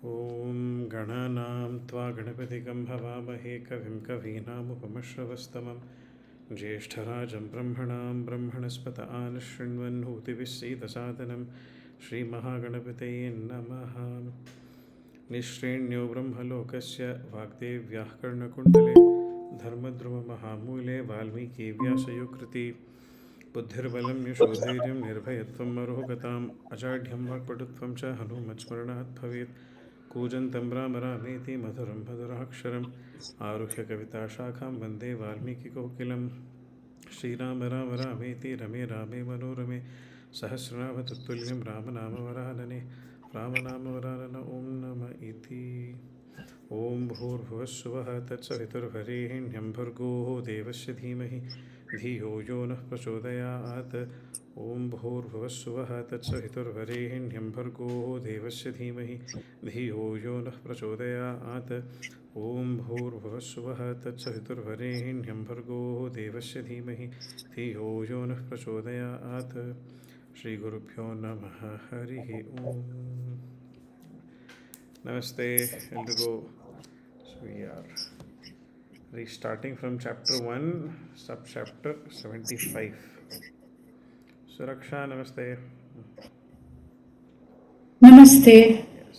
ॐ गणानां त्वा गणपतिगं हवामहे कविं कवीनामुपमश्रवस्तमं ज्येष्ठराजं ब्रह्मणां ब्रह्मणस्पत आनशृण्वन्नोतिविश्सीदसादनं श्रीमहागणपतये नमः। निःश्रेण्यो ब्रह्मलोकस्य वाग्देव्याः कर्णकुण्डले धर्मद्रुममहामूले वाल्मीकिव्यासयोकृति बुद्धिर्बलं यशोधैर्यं निर्भयत्वं मरोगताम् अजाढ्यं वाक्पटुत्वं च हनुमत्स्मरणात् भवेत्। कूजन्तं राम रामेति मधुरं मधुराक्षरम् आरुह्य कविताशाखां वन्दे वाल्मीकिकोकिलं। श्रीराम राम रामेति रमे रामे मनोरमे सहस्रनाम तत्तुल्यं रामनामवरानने रामनामवरानन ॐ नम इति। ॐ भूर्भुवः स्वः तत्सवितुर्वरेण्यं भर्गो देवस्य धीमहि धियो यो नः प्रचोदयात्। ॐ भूर्भुवः स्वः तत्सवितुर्वरेण्यं भर्गो देवस्य धीमहि धियो यो नः प्रचोदयात्। ॐ भूर्भुवः स्वः तत्सवितुर्वरेण्यं भर्गो देवस्य धीमहि धियो यो नः प्रचोदयात्। श्रीगुरुभ्यो नमः हरिः ओम्। Namaste, Eldigo. So we are restarting from chapter 1, subchapter 75. Suraksha, namaste. Namaste. Yes.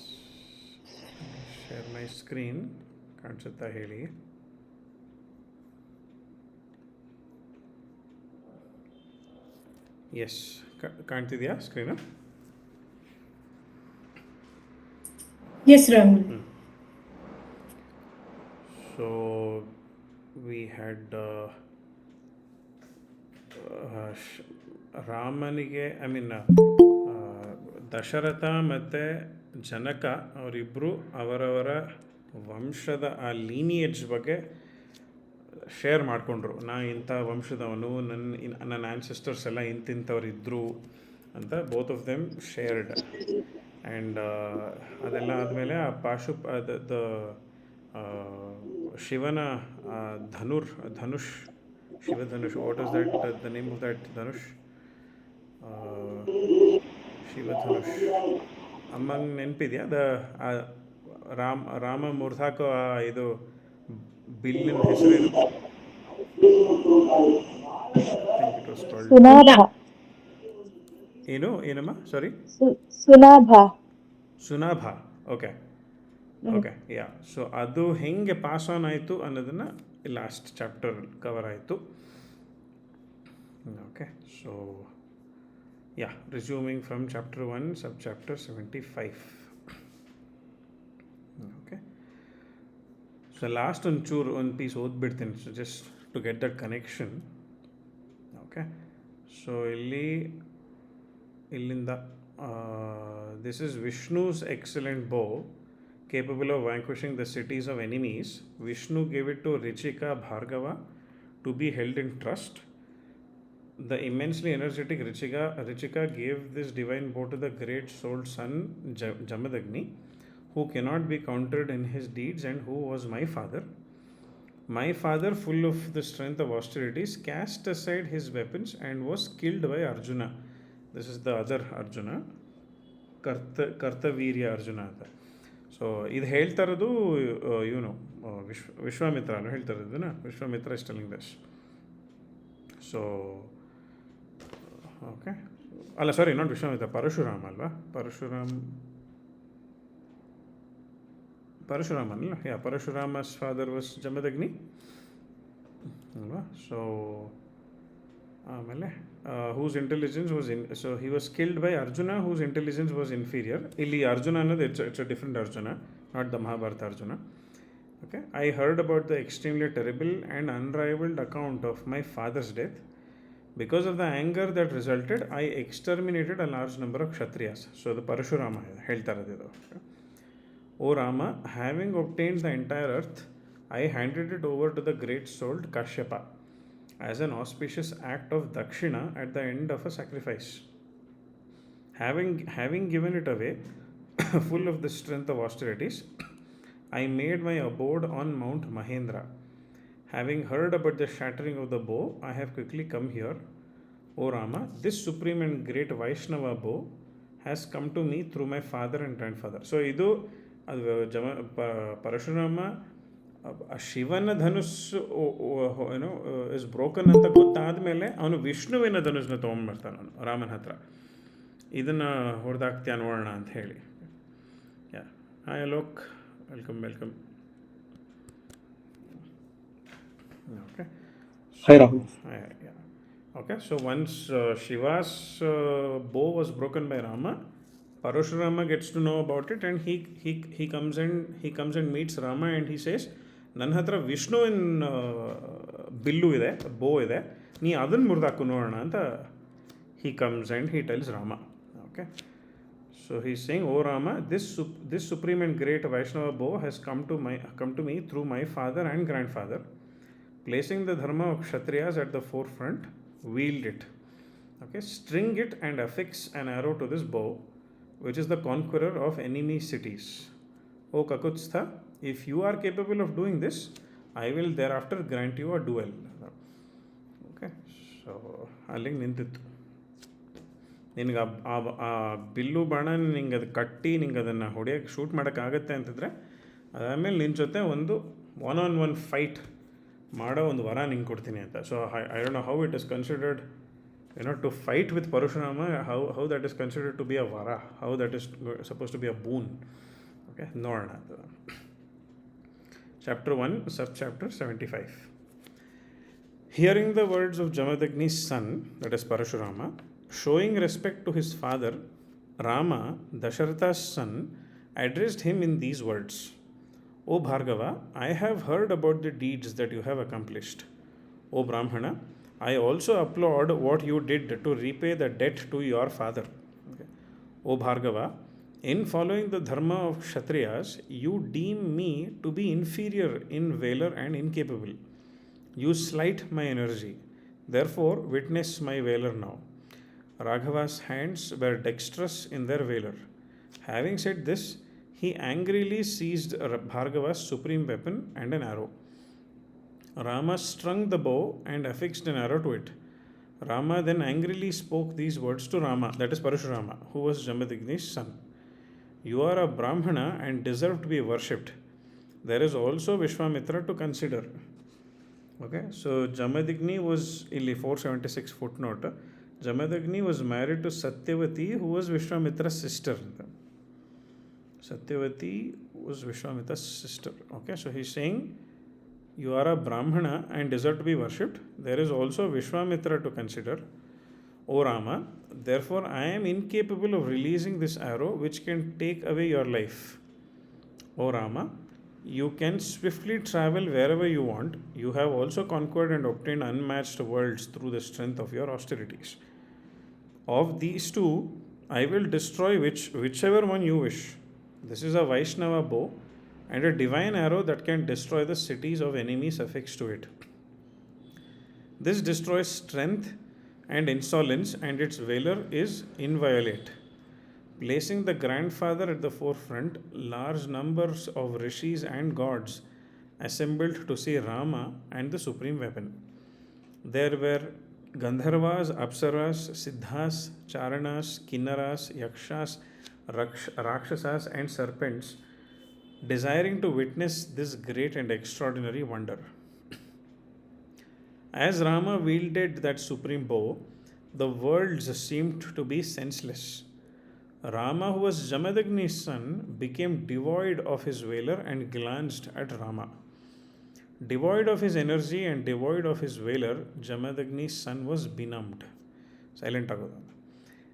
Share my screen. Kansutta heli. Yes. Kaantidya screen? Yes, Rahul. So we had ರಾಮನಿಗೆ ದಶರಥ ಮತ್ತು ಜನಕ ಅವರಿಬ್ಬರು ಅವರವರ ವಂಶದ ಆ ಲೀನಿಯೇಜ್ ಬಗ್ಗೆ ಶೇರ್ ಮಾಡಿಕೊಂಡ್ರು. ನಾ ಇಂಥ ವಂಶದವನು, ನನ್ನ ಆ್ಯನ್ಸೆಸ್ಟರ್ಸ್ ಎಲ್ಲ ಇಂತಿಂಥವ್ರಿದ್ದರು ಅಂತ both of them shared. And ಅದೆಲ್ಲ ಆದಮೇಲೆ ಆ ಶಿವನ ಧನುಷ್ ಶಿವಧನುಷ್, what is that the name of that dhanush? ಶಿವಧನುಷ್ ಅಮ್ಮಂಗೆ ನೆನಪಿದೆಯಾ? ರಾಮ ಮುರ್ಧಾಕೋ ಇದು ಬಿಲ್ಲಿನ ಹೆಸರೇನು? ಏನಮ್ಮ? Sorry, Sunabha. Okay okay, yeah. So ಅದು ಹೆಂಗೆ ಪಾಸ್ ಆನ್ ಆಯಿತು ಅನ್ನೋದನ್ನು ಲಾಸ್ಟ್ ಚಾಪ್ಟರ್ ಕವರ್ ಆಯಿತು. Okay, so yeah, resuming from chapter 1, sub chapter 75. Okay, so last ಒಂದು ಪೀಸ್ ಓದ್ಬಿಡ್ತೀನಿ, so just to get that connection. Okay, so ಇಲ್ಲಿಂದ ದಿಸ್ ಇಸ್ ವಿಷ್ಣುಸ್ ಎಕ್ಸಲೆಂಟ್ ಬೋ capable of vanquishing the cities of enemies. Vishnu gave it to Richika Bhargava to be held in trust. The immensely energetic Richika gave this divine bow to the great-souled son Jamadagni, who cannot be countered in his deeds and who was my father. My father, full of the strength of austerities, cast aside his weapons and was killed by Arjuna. This is the other Arjuna, Kartavirya Arjuna. So ಇದು ಹೇಳ್ತಾ ಇರೋದು ಇವನು ವಿಶ್ವಾಮಿತ್ರ ಹೇಳ್ತಾ ಇರೋದನ್ನ. Vishwamitra is telling this. So okay, ಅಲ್ಲ ಸಾರಿ, not Vishwamitra, Parashurama ಅಲ್ವಾ? ಪರಶುರಾಮನಲ್ಲ, ಯಾ, ಪರಶುರಾಮಸ್ father was Jamadagni ಅಲ್ವಾ? So ಆಮೇಲೆ whose intelligence was so he was killed by Arjuna, whose intelligence was inferior. Illi Arjuna annadu it's a different Arjuna, not the Mahabharata Arjuna. Okay, I heard about the extremely terrible and unrivaled account of my father's death. Because of the anger that resulted, I exterminated a large number of Kshatriyas. So the Parashurama ಹೇಳ್ತಾ ಇರೋದು. O Rama, having obtained the entire earth, I handed it over to the great souled Kashyapa as an auspicious act of dakshina at the end of a sacrifice. Having given it away, full of the strength of austerities, I made my abode on Mount Mahendra. Having heard about the shattering of the bow, I have quickly come here. O Rama, this supreme and great Vaishnava bow has come to me through my father and grandfather. So, idu ಅದು ಪರಶುರಾಮ ಆ ಶಿವನ ಧನುಸ್ಸು ಏನೋ is broken ಅಂತ ಗೊತ್ತಾದ ಮೇಲೆ ಅವನು ವಿಷ್ಣುವಿನ ಧನುಸ್ಸನ್ನ ತೊಗೊಂಡ್ಬರ್ತಾನೆ ಅವನು ರಾಮನ ಹತ್ರ. ಇದನ್ನು ಹೊಡೆದಾಕ್ತ್ಯಾ ನೋಡೋಣ ಅಂತ ಹೇಳಿ. Yeah, hi Alok, welcome welcome. Okay. Hi, Rahul. Yeah. Okay. So once Shiva's bow was broken by Rama, Parashurama gets to know about it, and he comes and meets Rama, and he says, ನನ್ನ ಹತ್ರ ವಿಷ್ಣುವಿನ bill ಇದೆ, ಬೋ ಇದೆ, ನೀ ಅದನ್ನು ಮುರಿದಾಕು ನೋಡೋಣ ಅಂತ he comes and he tells Rama. Okay. So he's saying, "Oh Rama, this supreme and great Vaishnava bow has come to me through my father and grandfather. Placing the dharma of Kshatriyas at the forefront, wield it. Okay, string it and affix an arrow to this bow, which is the conqueror of enemy cities. O Kakutstha, if you are capable of doing this, I will thereafter grant you a duel." Okay, so ಅಲ್ಲಿಗೆ ನಿಂತಿತ್ತು. ನಿನಗೆ ಆ bill ಬಾಣ ನಿಂಗೆ ಅದು ಕಟ್ಟಿ ನಿಂಗೆ ಅದನ್ನು ಹೊಡೆಯೋಕ್ಕೆ ಶೂಟ್ ಮಾಡೋಕ್ಕಾಗತ್ತೆ ಅಂತಿದ್ರೆ ಅದಾದಮೇಲೆ ನಿನ್ನ ಜೊತೆ ಒಂದು ಒನ್ ಫೈಟ್ ಮಾಡೋ ಒಂದು ವರ ನಿಂಗೆ ಕೊಡ್ತೀನಿ ಅಂತ. So I don't know how it is considered to fight with Parashurama, how that is considered to be a vara, how that is suppose to be a boon. Okay, ನೋಡೋಣ. Chapter 1, Sub-Chapter 75. Hearing the words of Jamadagni's son, that is Parashurama, showing respect to his father, Rama, Dasharatha's son, addressed him in these words. O Bhargava, I have heard about the deeds that you have accomplished. O Brahmana, I also applaud what you did to repay the debt to your father. Okay. O Bhargava, in following the dharma of Kshatriyas, you deem me to be inferior in valor and incapable. You slight my energy. Therefore, witness my valor now. Raghava's hands were dexterous in their valor. Having said this, he angrily seized Bhargava's supreme weapon and an arrow. Rama strung the bow and affixed an arrow to it. Rama then angrily spoke these words to Rama, that is Parashurama, who was Jamadagni's son. You are a Brahmana and deserve to be worshipped. There is also Vishwamitra to consider. Okay, so Jamadagni was in 476 footnote. Jamadagni was married to Satyavati, who was Vishwamitra's sister. Satyavati was Vishwamitra's sister. Okay, so he's saying, you are a Brahmana and deserve to be worshipped. There is also Vishwamitra to consider. O Rama, therefore I am incapable of releasing this arrow which can take away your life. O Rama, you can swiftly travel wherever you want. You have also conquered and obtained unmatched worlds through the strength of your austerities. Of these two, I will destroy whichever one you wish. This is a Vaishnava bow and a divine arrow that can destroy the cities of enemies affixed to it. This destroys strength and insolence, and its valor is inviolate. Placing the grandfather at the forefront, large numbers of rishis and gods assembled to see Rama and the supreme weapon. There were Gandharvas, Apsaras, Siddhas, Charanas, Kinnaras, Yakshas, Rakshasas, and serpents, desiring to witness this great and extraordinary wonder. As Rama wielded that supreme bow, the worlds seemed to be senseless. Rama, who was Jamadagni's son, became devoid of his valor and glanced at Rama. Devoid of his energy and devoid of his valor, Jamadagni's son was benumbed. Silent agoda.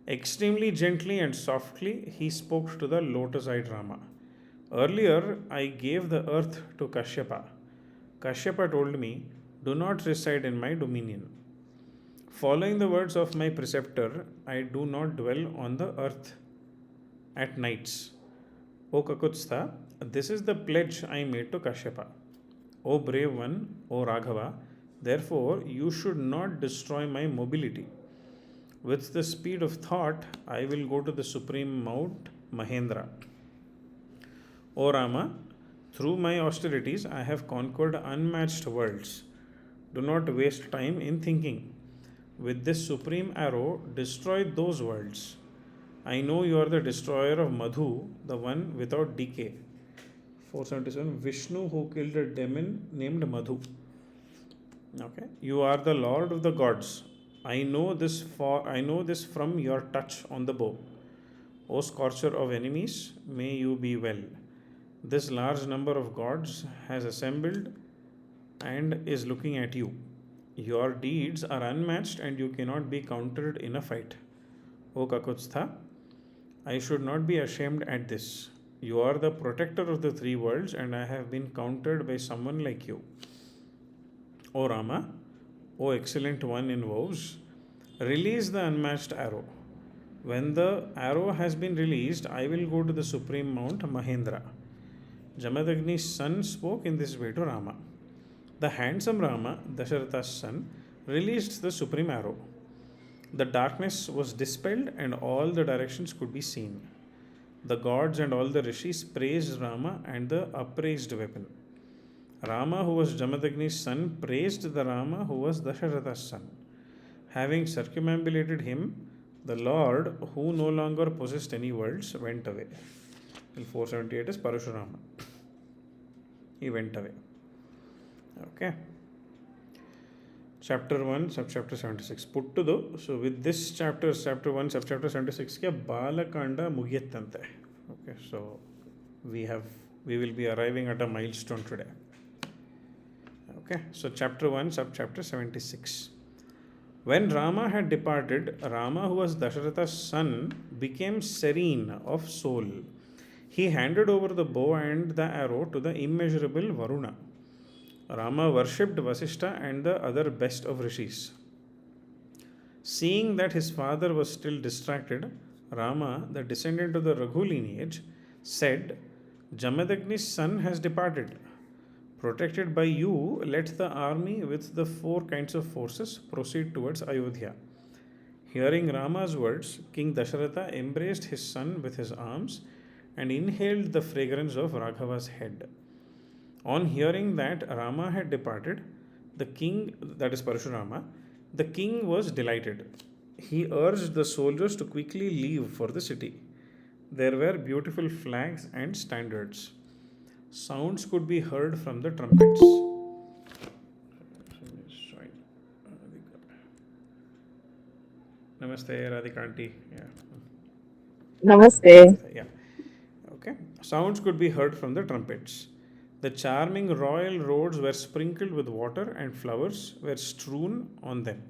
Extremely gently and softly, he spoke to the lotus-eyed Rama. Earlier, I gave the earth to Kashyapa. Kashyapa told me, do not reside in my dominion. Following the words of my preceptor, I do not dwell on the earth at nights. O Kakutstha, this is the pledge I made to Kashyapa. O brave one, O Raghava, therefore you should not destroy my mobility. With the speed of thought, I will go to the supreme Mount Mahendra. O Rama, through my austerities, I have conquered unmatched worlds. Do not waste time in thinking. With this supreme arrow, destroy those worlds. I know you are the destroyer of Madhu, the one without decay. 477. Vishnu who killed a demon named Madhu. Okay. You are the Lord of the gods. I know this from your touch on the bow. O scorcher of enemies, may you be well. This large number of gods has assembled and is looking at you. Your deeds are unmatched and you cannot be countered in a fight. O Kakutstha, I should not be ashamed at this. You are the protector of the three worlds, and I have been countered by someone like you. O Rama, O excellent one in vows, release the unmatched arrow. When the arrow has been released, I will go to the supreme mount Mahendra. Jamadagni's son spoke in this way to Rama. The handsome Rama, Dasharatha's son, released the supreme arrow. The darkness was dispelled and all the directions could be seen. The gods and all the rishis praised Rama and the upraised weapon. Rama, who was Jamadagni's son, praised the Rama, who was Dasharatha's son. Having circumambulated him, the Lord, who no longer possessed any worlds, went away. Till 478 is Parashurama. He went away. Okay. Chapter 1, subchapter 76. Puttudu. So with this chapter 1, subchapter 76, kya Balakanda Mugyatante. Okay, so we will be arriving at a milestone today. Okay, so chapter 1, subchapter 76. When Rama had departed, Rama, who was Dasharatha's son, became serene of soul. He handed over the bow and the arrow to the immeasurable Varuna. Rama worshipped Vasishtha and the other best of rishis. Seeing that his father was still distracted, Rama, the descendant of the Raghu lineage, said, Jamadagni's son has departed. Protected by you, let the army with the four kinds of forces proceed towards Ayodhya. Hearing Rama's words, King Dasharatha embraced his son with his arms and inhaled the fragrance of Raghava's head. On hearing that Rama had departed, the king, that is Parashurama, the king was delighted. He urged the soldiers to quickly leave for the city. There were beautiful flags and standards. Sounds could be heard from the trumpets. Namaste, Radhikanti. Yeah. Namaste. Yeah. Okay. Sounds could be heard from the trumpets. The charming royal roads were sprinkled with water and flowers were strewn on them.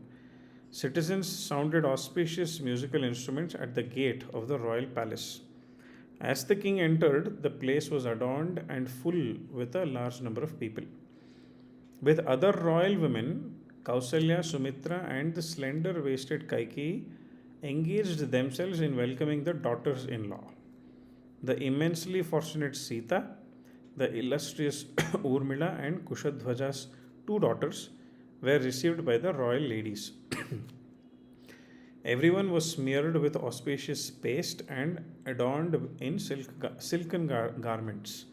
Citizens sounded auspicious musical instruments at the gate of the royal palace. As the king entered, the place was adorned and full with a large number of people. With other royal women, Kausalya, Sumitra, and the slender waisted Kaikeyi engaged themselves in welcoming the daughters in law. The immensely fortunate Sita, the illustrious Urmila, and Kushadhwaja's two daughters were received by the royal ladies. Everyone was smeared with auspicious paste and adorned in silken garments.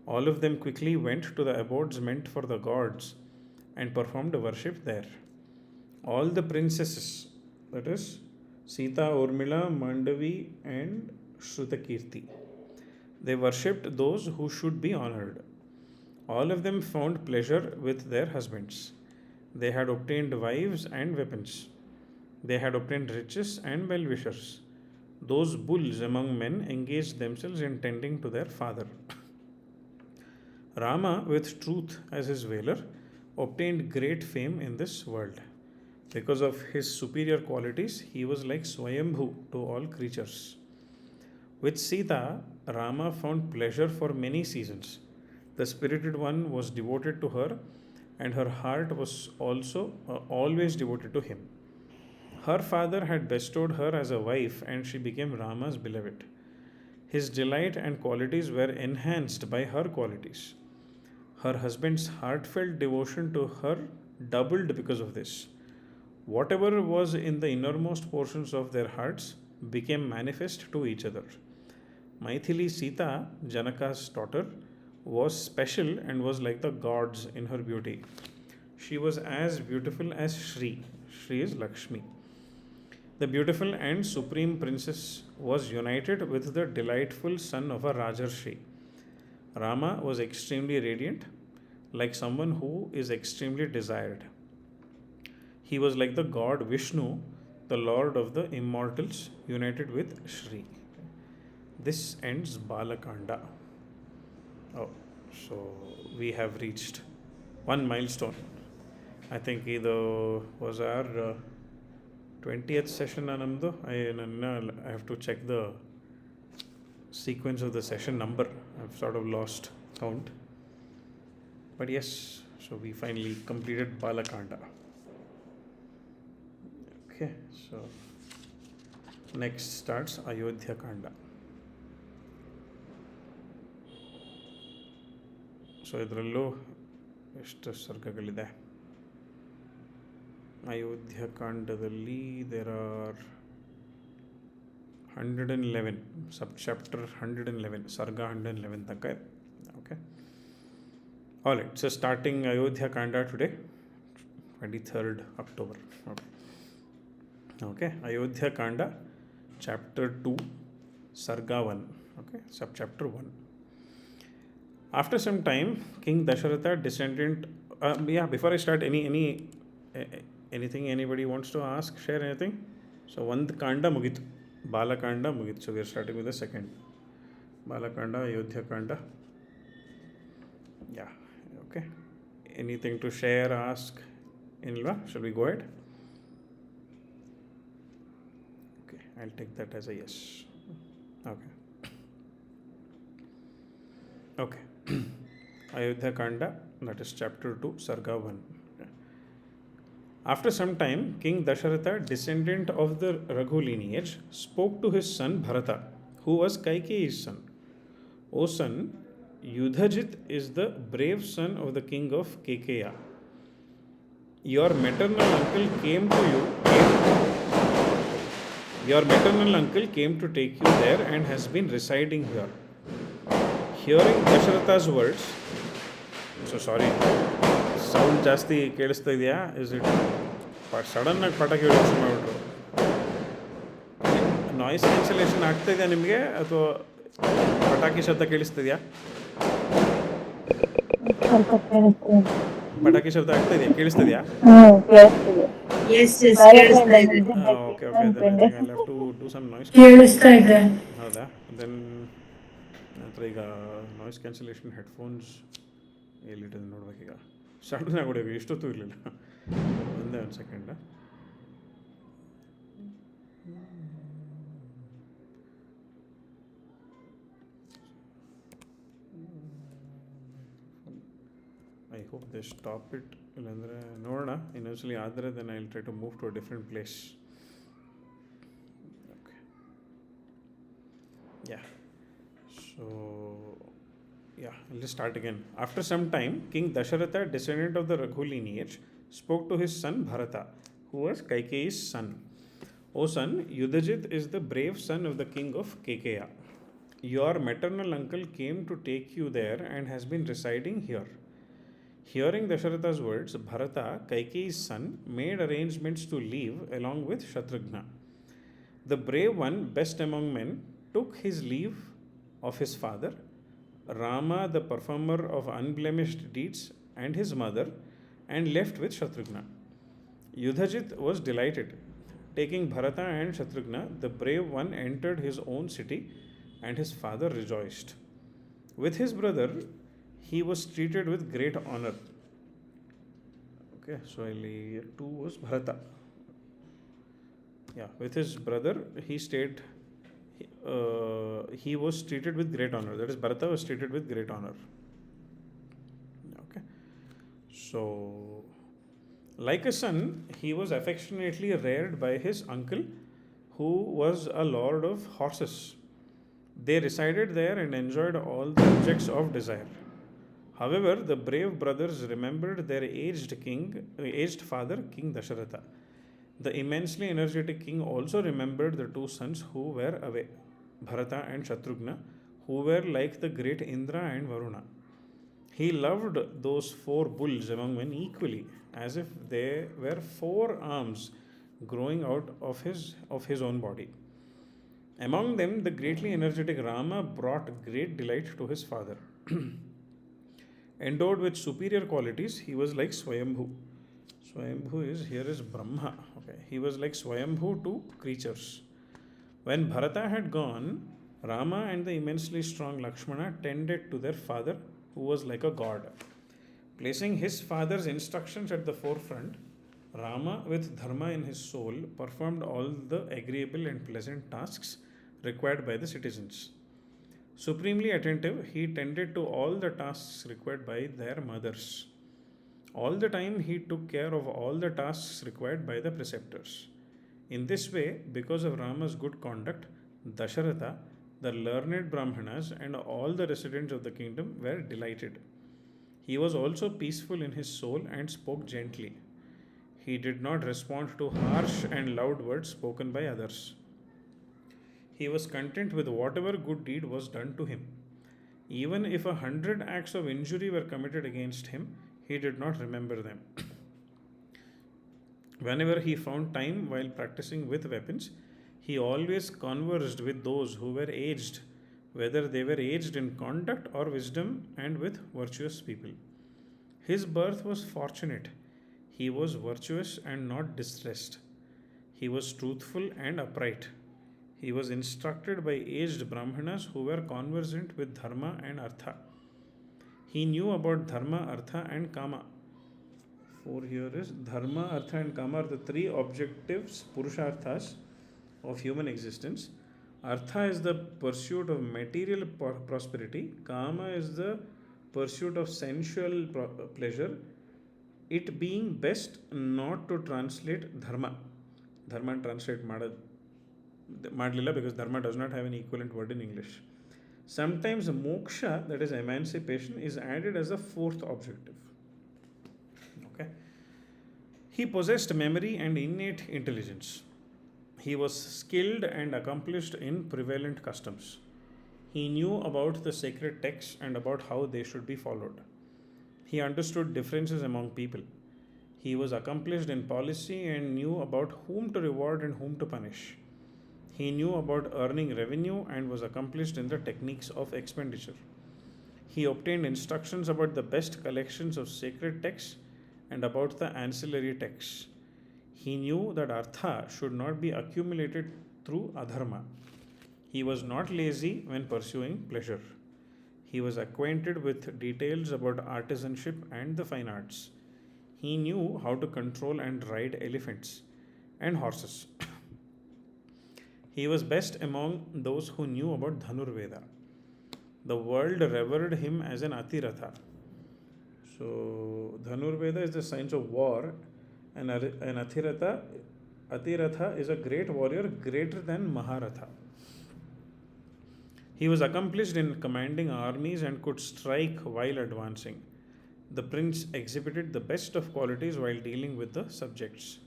All of them quickly went to the abodes meant for the gods and performed worship there. All the princesses, that is, Sita, Urmila, Mandavi, and Shrutakirti, they worshipped those who should be honored. All of them found pleasure with their husbands. They had obtained wives and weapons. They had obtained riches and well wishers. Those bulls among men engaged themselves in tending to their father. Rama, with truth as his valour, obtained great fame in this world. Because of his superior qualities, he was like Swayambhu to all creatures. With Sita, Rama found pleasure for many seasons. The spirited one was devoted to her, and her heart was also always devoted to him. Her father had bestowed her as a wife, and she became Rama's beloved. His delight and qualities were enhanced by her qualities. Her husband's heartfelt devotion to her doubled because of this. Whatever was in the innermost portions of their hearts became manifest to each other. Maithili Sita, Janaka's daughter, was special and was like the gods in her beauty. She was as beautiful as Shri. Shri is Lakshmi. The beautiful and supreme princess was united with the delightful son of a Rajarshi. Rama was extremely radiant, like someone who is extremely desired. He was like the god Vishnu, the lord of the immortals, united with Shri. This ends Balakanda. Oh, so we have reached one milestone. I think either was our 20th session Anamdo. I have to check the sequence of the session number. I've sort of lost count. But yes, so we finally completed Balakanda. Okay, so next starts Ayodhya Kanda. So ಇದರಲ್ಲೂ ಎಷ್ಟು ಸರ್ಗಗಳಿದೆ. ಅಯೋಧ್ಯ ಕಾಂಡದಲ್ಲಿ there are 111 sub chapter 111 ಸರ್ಗ 111 ತನಕ ಇದೆ. Okay, all right. So starting Ayodhya Kanda today 23rd October. Okay okay Ayodhya Kanda chapter 2 ಸರ್ಗ 1. Okay, sub chapter 1. After some time, King Dasharatha descendant. Before I start, anything anybody wants to ask, share anything. So one kanda mugit, Balakanda mugit. So we are starting with the second Balakanda, Ayodhya Kanda. Yeah, okay. Anything to share, ask, Inla? Shall we go ahead? Okay, I'll take that as a yes. Okay. Okay. Ayodhya Kanda, that is chapter 2, Sarga 1. After some time, King Dasharatha, descendant of the Raghu lineage, spoke to his son Bharata, who was Kaikeyi's son. O son, Yudhajit is the brave son of the king of Kekeya. Your maternal uncle came to take you there and has been residing here. Hearing Dasharatha's words, so sorry, sound ಜಾಸ್ತಿ ಕೇಳಿಸ್ತಾ ಇದೆಯಾ? Is it ಸಡನ್ನಾಗಿ ಪಟಾಕಿ ಹೊಡೆಯೋಕೆ ಶುರು ಮಾಡಿಬಿಟ್ರು? Noise cancellation ಆಗ್ತಾ ಇದೆಯಾ ನಿಮಗೆ, ಅಥವಾ ಪಟಾಕಿ ಶಬ್ದ ಕೇಳಿಸ್ತಿದೆಯಾ? ಪಟಾಕಿ ಶಬ್ದ ಆಗ್ತಾ ಇದೆಯಾ, ಕೇಳಿಸ್ತಿದೆಯಾ? Okay okay, then I have to do some noise. ಕೇಳಿಸ್ತಾ ಇದೆ. ಹೌದಾ? ದೆನ್ ನಂತರ ಈಗ ನಾಯ್ಸ್ ಕ್ಯಾನ್ಸಲೇಷನ್ ಹೆಡ್ಫೋನ್ಸ್ ಎಲ್ಲಿಟ್ಟಿದೆ ನೋಡ್ಬೇಕೀಗ. ಸಡನ್ನಾಗಿ ಹೊಡೆಯೋದು ಇಷ್ಟೊತ್ತೂ ಇರಲಿಲ್ಲ. ಒಂದೇ ಒಂದು second. I hope they stop it. ಇಲ್ಲಾಂದರೆ ನೋಡೋಣ, ಇನ್ನೊಂದ್ಸಲಿ ಆದರೆ then I will try to move to a different place. Okay, yeah. So, yeah, I'll just start again. After some time, King Dasharatha, descendant of the Raghu lineage, spoke to his son Bharata, who was Kaikeyi's son. O son, Yudhajit is the brave son of the king of Kekeya. Your maternal uncle came to take you there and has been residing here. Hearing Dasharatha's words, Bharata, Kaikeyi's son, made arrangements to leave along with Shatrughna. The brave one, best among men, took his leave of his father, Rama, the performer of unblemished deeds, and his mother, and left with Shatrughna. Yudhajit was delighted. Taking Bharata and Shatrughna, the brave one entered his own city, and his father rejoiced. With his brother, he was treated with great honor. Okay, so two was Bharata. Yeah, with his brother, he was treated with great honor. That is, Bharata was treated with great honor. Okay. So, like a son, he was affectionately reared by his uncle, who was a lord of horses. They resided there and enjoyed all the objects of desire. However, the brave brothers remembered their aged father, King Dasharatha. The immensely energetic king also remembered the two sons who were away, Bharata and Shatrughna, who were like the great Indra and Varuna. He loved those four bulls among men equally, as if they were four arms growing out of his own body. Among them, the greatly energetic Rama brought great delight to his father. Endowed with superior qualities, he was like Swayambhu. Swayambhu is here is Brahma. Okay, he was like Swayambhu to creatures. When Bharata had gone, Rama and the immensely strong Lakshmana tended to their father, who was like a god. Placing his father's instructions at the forefront, Rama, with dharma in his soul, performed all the agreeable and pleasant tasks required by the citizens. Supremely attentive, he tended to all the tasks required by their mothers. All the time, he took care of all the tasks required by the preceptors. In this way, because of Rama's good conduct, Dasharatha, the learned Brahmanas, and all the residents of the kingdom were delighted. He was also peaceful in his soul and spoke gently. He did not respond to harsh and loud words spoken by others. He was content with whatever good deed was done to him. Even if 100 acts of injury were committed against him, he did not remember them. Whenever he found time while practicing with weapons, he always conversed with those who were aged, whether they were aged in conduct or wisdom, and with virtuous people. His birth was fortunate. He was virtuous and not distressed. He was truthful and upright. He was instructed by aged Brahmanas who were conversant with Dharma and Artha. He knew about Dharma, Artha, and Kama. Four here is Dharma, Artha, and Kama are the three objectives, Purusharthas, of human existence. Artha is the pursuit of material prosperity, Kama is the pursuit of sensual pleasure, it being best not to translate Dharma. Dharma translate Madlila because Dharma does not have an equivalent word in English. Sometimes moksha, that is emancipation, is added as a fourth objective. Okay. He possessed memory and innate intelligence. He was skilled and accomplished in prevalent customs. He knew about the sacred texts and about how they should be followed. He understood differences among people. He was accomplished in policy and knew about whom to reward and whom to punish. He knew about earning revenue and was accomplished in the techniques of expenditure. He obtained instructions about the best collections of sacred texts and about the ancillary texts. He knew that artha should not be accumulated through adharma. He was not lazy when pursuing pleasure. He was acquainted with details about artisanship and the fine arts. He knew how to control and ride elephants and horses. He was best among those who knew about Dhanurveda. The world revered him as an Atiratha. So, Dhanurveda is the science of war, and an Atiratha is a great warrior greater than Maharatha. He was accomplished in commanding armies and could strike while advancing. The prince exhibited the best of qualities while dealing with the subjects.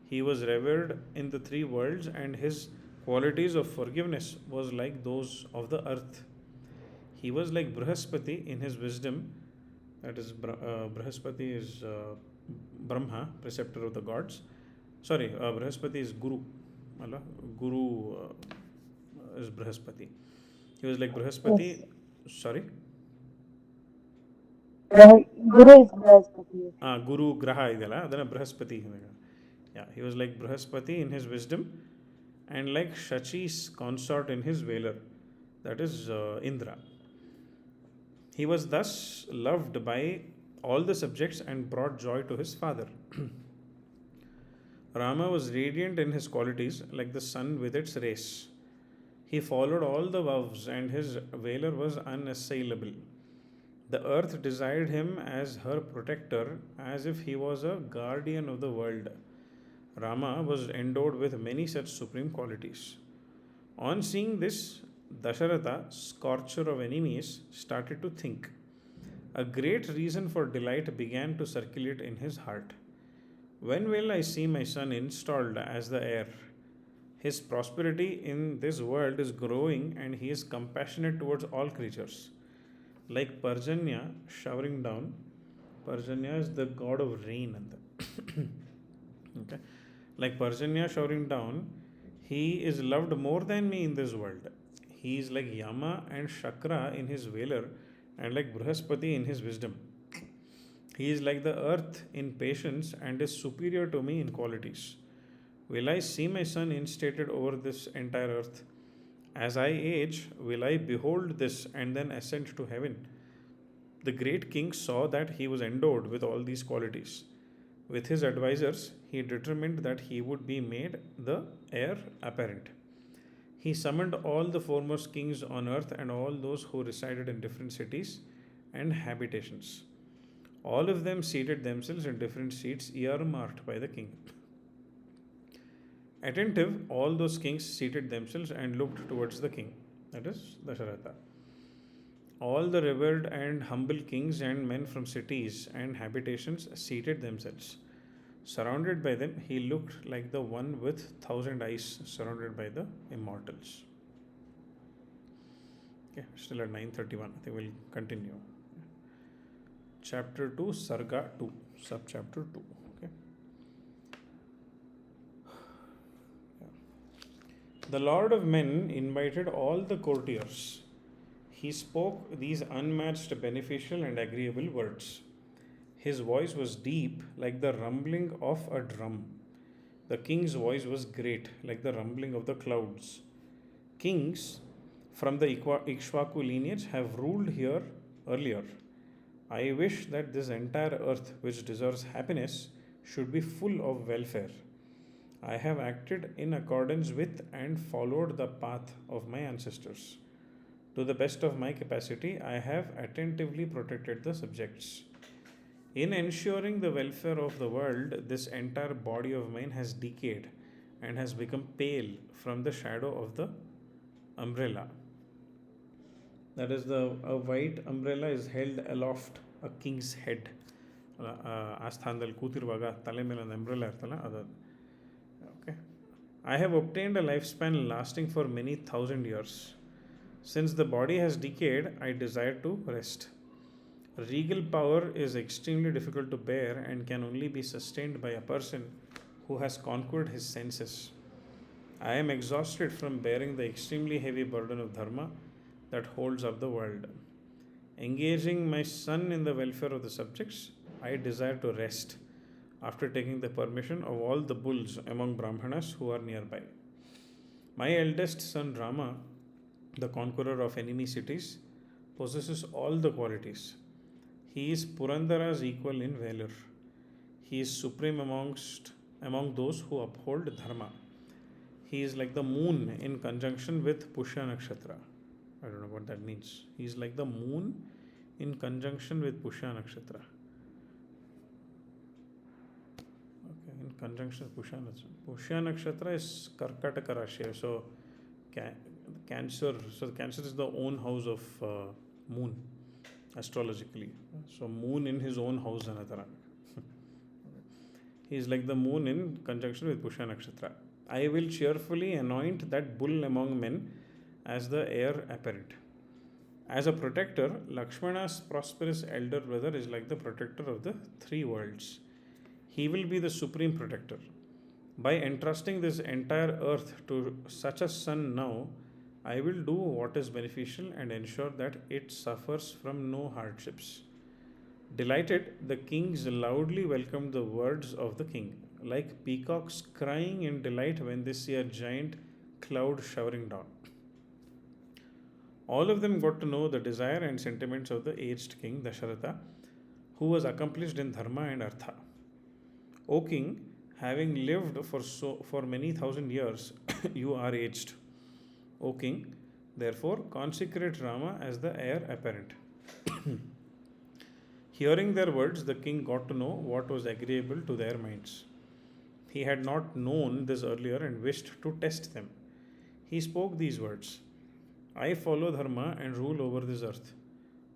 He was revered in the three worlds, and his qualities of forgiveness was like those of the earth. He was like Brihaspati in his wisdom, that is, Brihaspati is Brahma, preceptor of the gods. Sorry, Brihaspati is Guru. Guru is Brihaspati. He was like Brihaspati. Yes. Sorry? Guru is Brihaspati. Guru Graha idala, then Brihaspati. Yeah, he was like Brihaspati in his wisdom and like Shachi's consort in his valor, that is Indra. He was thus loved by all the subjects and brought joy to his father. Rama was radiant in his qualities like the sun with its rays. He followed all the vows and his valor was unassailable. The earth desired him as her protector as if he was a guardian of the world. Rama was endowed with many such supreme qualities. On seeing this, Dasharatha, scorcher of enemies, started to think. A great reason for delight began to circulate in his heart. When will I see my son installed as the heir? His prosperity in this world is growing and he is compassionate towards all creatures. Like Parjanya showering down, Parjanya is the god of rain. Okay. Like Parjanya showering down, he is loved more than me in this world. He is like Yama and Shakra in his valor and like Brihaspati in his wisdom. He is like the earth in patience and is superior to me in qualities. Will I see my son instated over this entire earth? As I age, will I behold this and then ascend to heaven? The great king saw that he was endowed with all these qualities. With his advisors, he determined that he would be made the heir apparent. He summoned all the foremost kings on earth and all those who resided in different cities and habitations. All of them seated themselves in different seats earmarked by the king. Attentive, all those kings seated themselves and looked towards the king, that is Dasharatha. All the revered and humble kings and men from cities and habitations seated themselves. Surrounded by them, he looked like the one with 1,000 eyes surrounded by the immortals. Okay, still at 9:31. I think we'll continue. Chapter 2, Sarga 2, subchapter 2. Okay. The Lord of Men invited all the courtiers. He spoke these unmatched, beneficial, and agreeable words. His voice was deep, like the rumbling of a drum. The king's voice was great, like the rumbling of the clouds. Kings from the Ikshvaku lineage have ruled here earlier. I wish that this entire earth, which deserves happiness, should be full of welfare. I have acted in accordance with and followed the path of my ancestors. To the best of my capacity, I have attentively protected the subjects. In ensuring the welfare of the world, this entire body of mine has decayed and has become pale from the shadow of the umbrella. That is, a white umbrella is held aloft a king's head. ಆ ಸ್ಥಾನದಲ್ಲಿ ಕೂತಿರುವಾಗ ತಲೆ ಮೇಲೆ ಒಂದು umbrella ಇರ್ತಲ್ಲ ಅದು. Okay. I have obtained a lifespan lasting for many thousand years. Since the body has decayed, I desire to rest. Regal power is extremely difficult to bear and can only be sustained by a person who has conquered his senses. I am exhausted from bearing the extremely heavy burden of dharma that holds up the world. Engaging my son in the welfare of the subjects, I desire to rest after taking the permission of all the bulls among Brahmanas who are nearby. My eldest son Rama, the conqueror of enemy cities, possesses all the qualities. He is Purandara's equal in valor. He is supreme among those who uphold dharma. He is like the moon in conjunction with Pushya Nakshatra. I don't know what that means. He is like the moon in conjunction with Pushya Nakshatra. Okay, in conjunction with Pushya Nakshatra. Pushya Nakshatra is Karkataka Rashi. So, Cancer. So, Cancer is the own house of moon, astrologically. So, moon in his own house. He is like the moon in conjunction with Pushya Nakshatra. I will cheerfully anoint that bull among men as the heir apparent. As a protector, Lakshmana's prosperous elder brother is like the protector of the three worlds. He will be the supreme protector. By entrusting this entire earth to such a son now, I will do what is beneficial and ensure that it suffers from no hardships. Delighted, the kings loudly welcomed the words of the king, like peacocks crying in delight when they see a giant cloud showering down. All of them got to know the desire and sentiments of the aged king Dasharatha, who was accomplished in dharma and artha. O king, having lived for many thousand years, you are aged. O king, therefore consecrate Rama as the heir apparent. Hearing their words, the king got to know what was agreeable to their minds. He had not known this earlier and wished to test them. He spoke these words: I follow dharma and rule over this earth.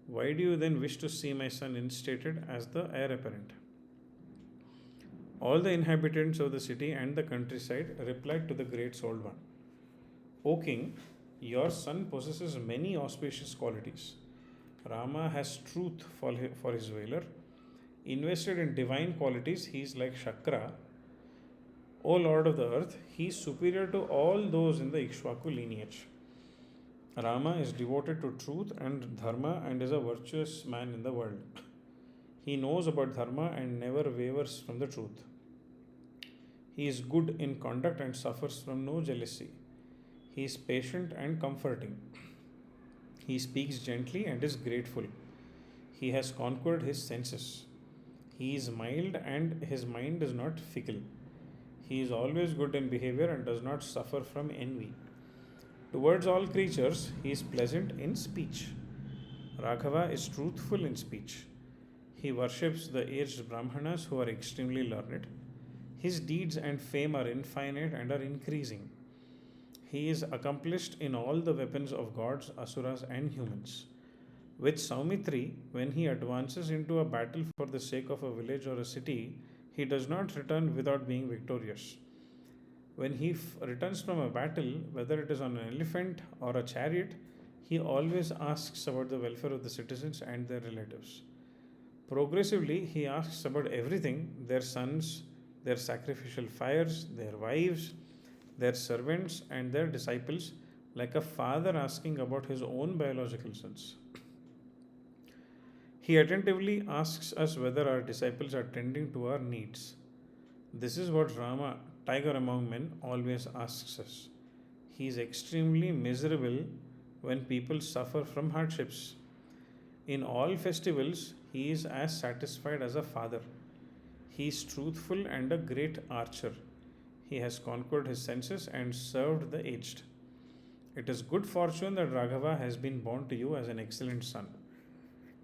Why do you then wish to see my son instated as the heir apparent? All the inhabitants of the city and the countryside replied to the great souled one: O king, your son possesses many auspicious qualities. Rama has truth for his valor. Invested in divine qualities, he is like Shakra. O Lord of the earth, he is superior to all those in the Ikshvaku lineage. Rama is devoted to truth and dharma and is a virtuous man in the world. He knows about dharma and never wavers from the truth. He is good in conduct and suffers from no jealousy. He is patient and comforting. He speaks gently and is grateful. He has conquered his senses. He is mild and his mind is not fickle. He is always good in behavior and does not suffer from envy. Towards all creatures, he is pleasant in speech. Raghava is truthful in speech. He worships the aged Brahmanas who are extremely learned. His deeds and fame are infinite and are increasing. He is accomplished in all the weapons of gods, asuras, and humans. With Saumitri, when he advances into a battle for the sake of a village or a city, he does not return without being victorious. When he returns from a battle, whether it is on an elephant or a chariot, he always asks about the welfare of the citizens and their relatives. Progressively, he asks about everything: their sons, their sacrificial fires, their wives, their servants, and their disciples, like a father asking about his own biological sons. He attentively asks us whether our disciples are tending to our needs. This is what Rama, tiger among men, always asks us. He is extremely miserable when people suffer from hardships. In all festivals, he is as satisfied as a father. He is truthful and a great archer. He has conquered his senses and served the aged. It is good fortune that Raghava has been born to you as an excellent son.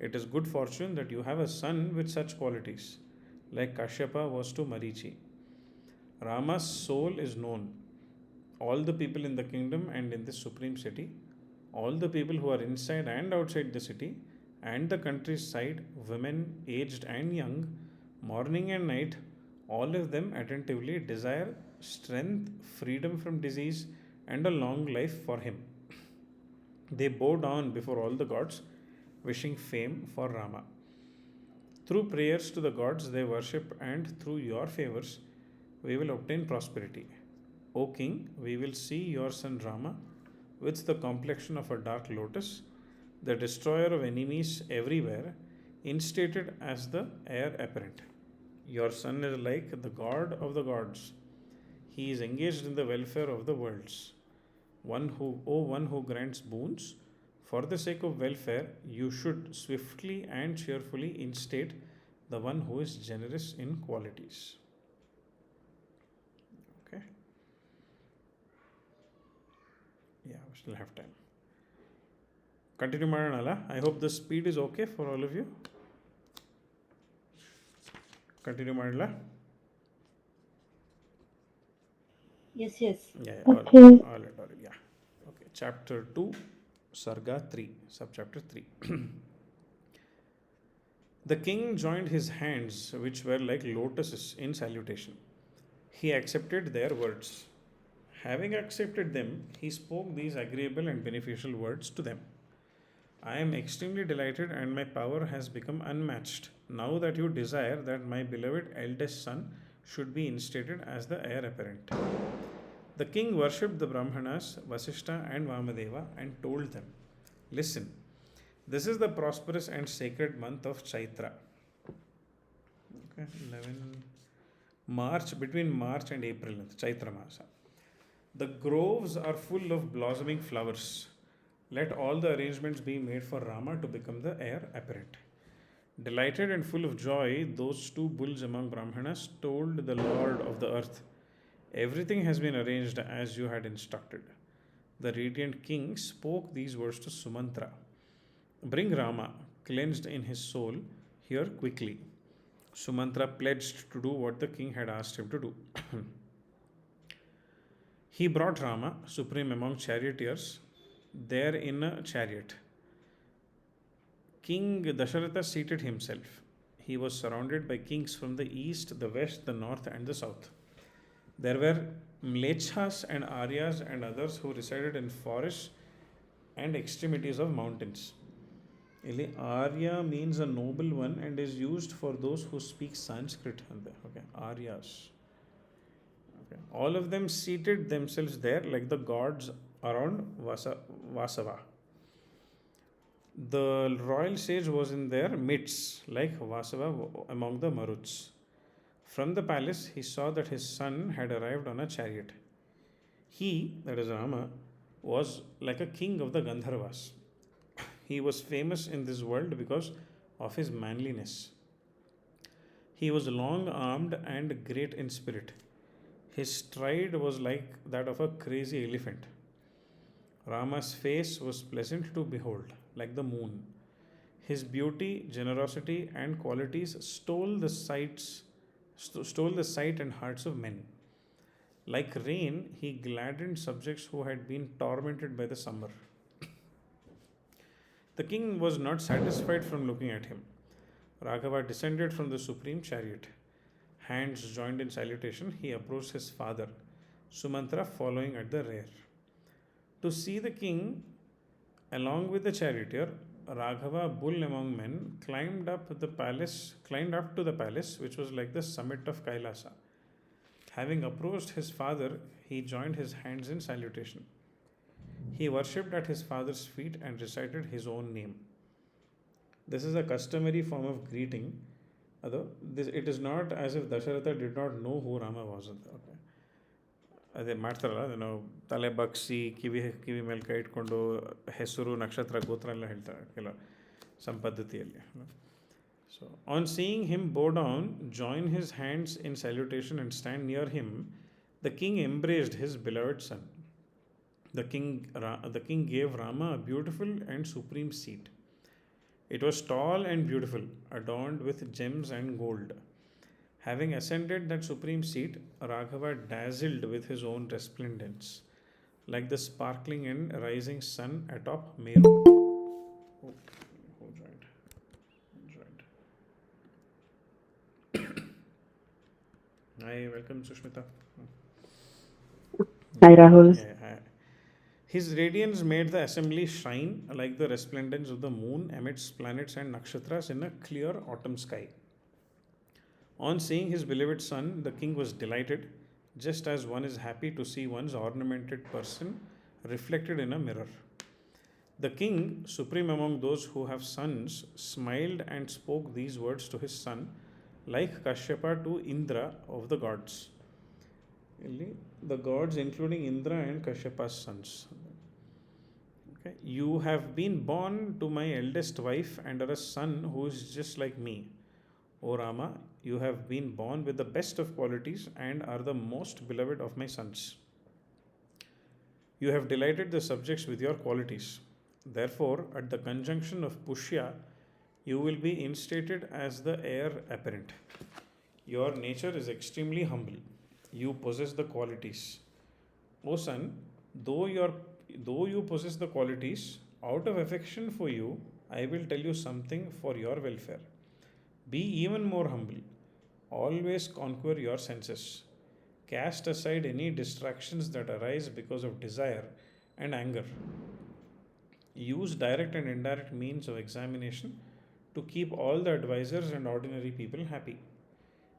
It is good fortune that you have a son with such qualities, like Kashyapa was to Marichi. Rama's soul is known. All the people in the kingdom and in this supreme city, all the people who are inside and outside the city, and the countryside, women, aged and young, morning and night, all of them attentively desire strength, freedom from disease, and a long life for him. They bow down before all the gods, wishing fame for Rama. Through prayers to the gods they worship, and through your favors, we will obtain prosperity. O king, we will see your son Rama with the complexion of a dark lotus, the destroyer of enemies everywhere, instated as the heir apparent. Your son is like the god of the gods. He is engaged in the welfare of the worlds. One who grants boons, for the sake of welfare, you should swiftly and cheerfully instate the one who is generous in qualities. Okay. Yeah, we still have time. Continue Maranala. I hope the speed is okay for all of you. Continue Maranala. Yes, yes. Yeah, Okay. all right. Yeah. Okay. Chapter 2, Sarga 3, subchapter 3. The king joined his hands, which were like lotuses, in salutation. He accepted their words. Having accepted them, he spoke these agreeable and beneficial words to them. I am extremely delighted and my power has become unmatched now that you desire that my beloved eldest son should be instated as the heir apparent. The king worshipped the Brahmanas, Vasishta and Vamadeva, and told them, listen, this is the prosperous and sacred month of Chaitra. Okay, 11 March, between March and April, Chaitra Masa. The groves are full of blossoming flowers. Let all the arrangements be made for Rama to become the heir apparent. Delighted and full of joy, those two bulls among Brahmanas told the Lord of the earth, everything has been arranged as you had instructed. The radiant king spoke these words to Sumantra. Bring Rama, cleansed in his soul, here quickly. Sumantra pledged to do what the king had asked him to do. He brought Rama, supreme among charioteers, there in a chariot. King Dasharatha seated himself. He was surrounded by kings from the east, the west, the north, and the south. There were Mlechas and Aryas and others who resided in forests and extremities of mountains. Arya means a noble one and is used for those who speak Sanskrit. Okay, Aryas. Okay. All of them seated themselves there like the gods around Vasava. The royal sage was in their midst, like Vasava among the Maruts. From the palace, he saw that his son had arrived on a chariot. He, that is Rama, was like a king of the Gandharvas. He was famous in this world because of his manliness. He was long armed and great in spirit. His stride was like that of a crazy elephant. Rama's face was pleasant to behold, like the moon. His beauty, generosity, and qualities stole the sight and hearts of men. Like rain, he gladdened subjects who had been tormented by the summer. The king was not satisfied from looking at him. Raghava descended from the supreme chariot. Hands joined in salutation, he approached his father, Sumantra following at the rear. To see the king along with the charioteer, Raghava, bull among men, climbed up to the palace, which was like the summit of Kailasa. Having approached his father, he joined his hands in salutation. He worshipped at his father's feet and recited his own name. This is a customary form of greeting, although it is not as if Dasharatha did not know who Rama was. Okay. ಅದೇ ಮಾಡ್ತಾರಲ್ಲ ಅದನ್ನು ತಲೆ ಬಗ್ಸಿ ಕಿವಿ ಮೇಲೆ ಕೈ ಇಟ್ಕೊಂಡು ಹೆಸರು ನಕ್ಷತ್ರ ಗೋತ್ರ ಎಲ್ಲ ಹೇಳ್ತಾರೆ ಕೆಲವು some ಪದ್ಧತಿಯಲ್ಲಿ. So, on seeing him bow down, join his hands in salutation and stand near him, the king embraced his beloved son. The king gave Rama a beautiful and supreme seat. It was tall and beautiful, adorned with gems and gold. Having ascended that supreme seat, Raghava dazzled with his own resplendence, like the sparkling and rising sun atop Meru. Oh, joined. Hi, welcome, Sushmita. Hi, Rahul. Yeah, hi. His radiance made the assembly shine like the resplendence of the moon amidst planets and nakshatras in a clear autumn sky. On seeing his beloved son, the king was delighted, just as one is happy to see one's ornamented person reflected in a mirror. The king, supreme among those who have sons, smiled and spoke these words to his son, like Kashyapa to Indra of the gods. The gods, including Indra and Kashyapa's sons. Okay. You have been born to my eldest wife and are a son who is just like me. O Rama, you have been born with the best of qualities and are the most beloved of my sons. You have delighted the subjects with your qualities. Therefore, at the conjunction of Pushya, you will be instated as the heir apparent. Your nature is extremely humble. You possess the qualities. O son, though you possess the qualities, out of affection for you, I will tell you something for your welfare. Be even more humble. Always conquer your senses. Cast aside any distractions that arise because of desire and anger. Use direct and indirect means of examination to keep all the advisors and ordinary people happy.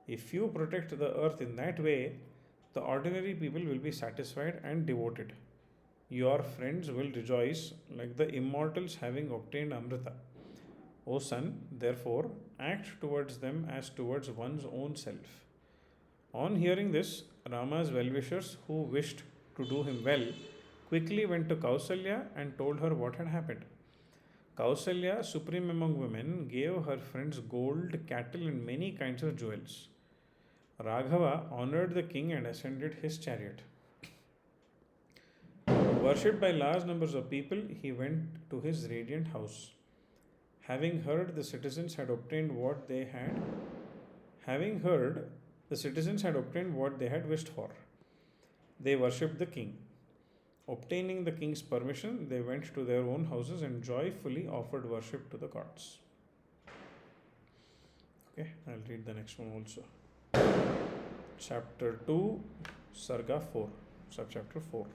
If you protect the earth in that way, the ordinary people will be satisfied and devoted. Your friends will rejoice like the immortals having obtained Amrita. O son, therefore, act towards them as towards one's own self. On hearing this, Rama's well-wishers, who wished to do him well, quickly went to Kausalya and told her what had happened. Kausalya, supreme among women, gave her friends gold, cattle, and many kinds of jewels. Raghava honored the king and ascended his chariot. Worshipped by large numbers of people, he went to his radiant house. Having heard the citizens had obtained what they had wished for, they worshipped the king. Obtaining the king's permission, they went to their own houses and joyfully offered worship to the gods. Okay, I'll read the next one also. Chapter 2, Sarga 4, subchapter 4.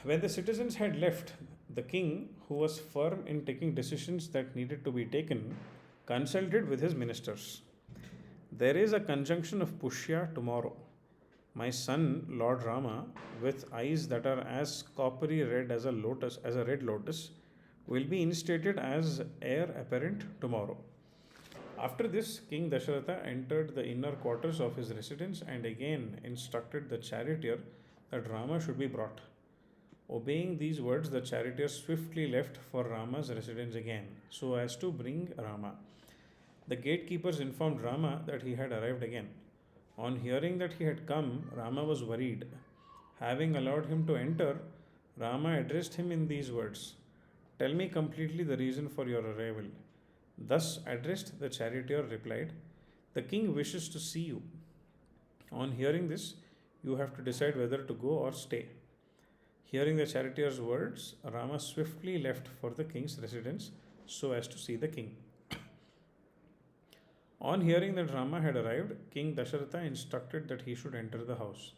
When the citizens had left, the king, who was firm in taking decisions that needed to be taken, consulted with his ministers. There is a conjunction of Pushya tomorrow. My son, Lord Rama, with eyes that are as coppery red as a red lotus, will be instated as heir apparent tomorrow. After this, King Dasharatha entered the inner quarters of his residence and again instructed the charioteer that Rama should be brought. Obeying these words, the charioteer swiftly left for Rama's residence again, so as to bring Rama. The gatekeepers informed Rama that he had arrived again. On hearing that he had come, Rama was worried. Having allowed him to enter, Rama addressed him in these words: Tell me completely the reason for your arrival. Thus addressed, the charioteer replied, The king wishes to see you. On hearing this, you have to decide whether to go or stay. Hearing the charioteer's words, Rama swiftly left for the king's residence so as to see the king. On hearing that Rama had arrived, King Dasharatha instructed that he should enter the house.